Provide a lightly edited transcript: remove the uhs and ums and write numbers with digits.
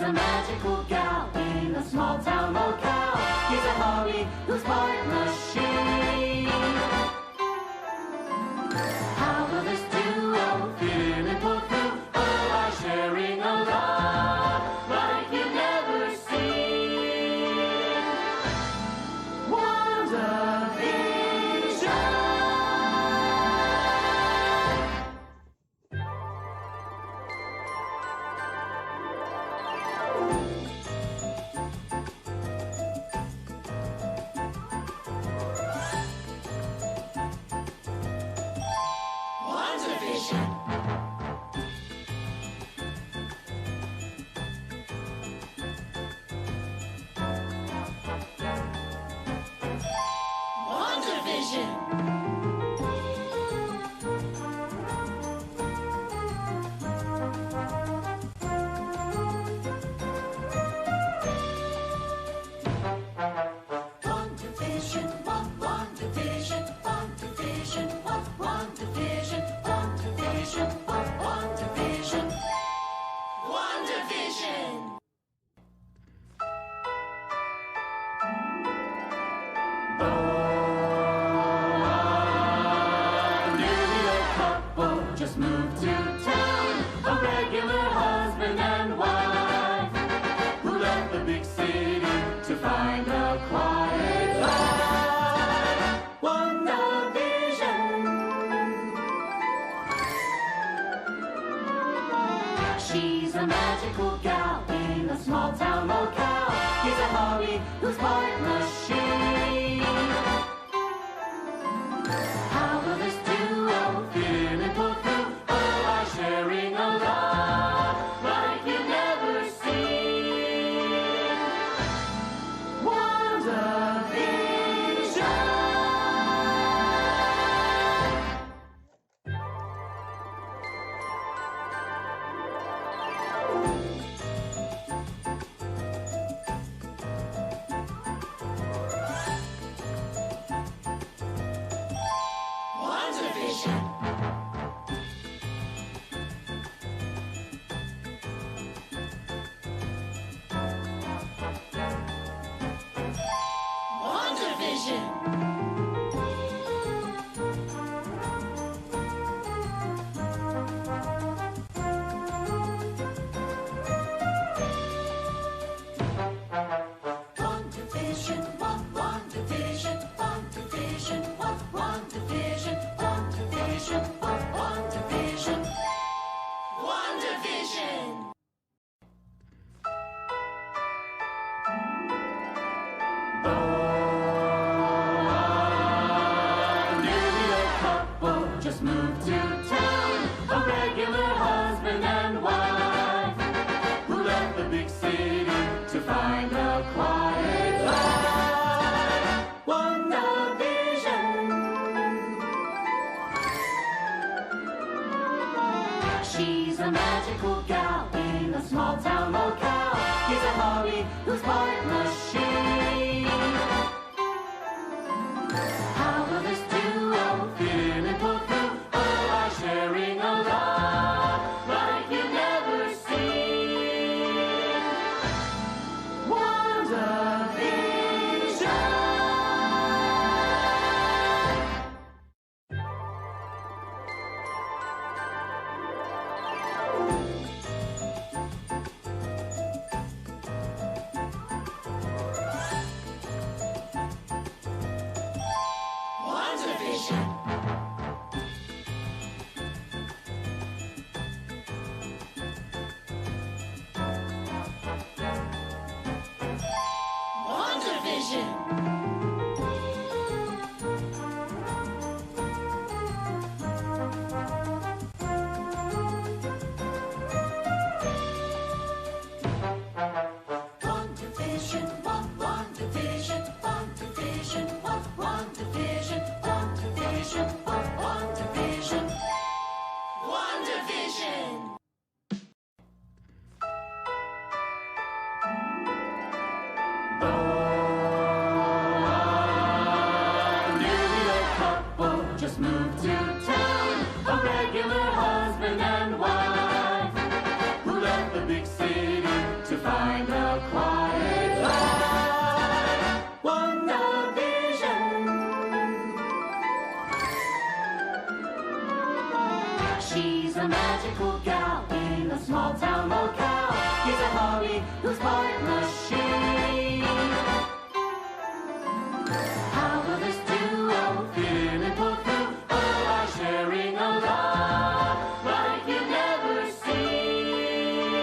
She's a magical gal in a small town locale. He's a hobby who's part machine. How will this duo feel and pull through? Oh, by sharing a love like you've never seen. WandaVision. Just moved to town, a regular husband and wife, who left the big city to find a quiet life. WandaVision. She's a magical gal in a small town locale. He's a hobby who's part machine. How will this duo feel and pull through? Sharing a love like you've never seen. WandaVision. WandaVision. Just moved to town, a regular husband and wife, who left the big city to find a quiet life. WandaVision. She's a magical gal in a small town locale. He's a hobby who's part machine. How will this duo feel and pull through? Sharing a love like you've never seen. WandaVision. WandaVision. to find Polly, who's part machine. How will this duo feel and pull through? Oh, our sharing a lot like you've never seen.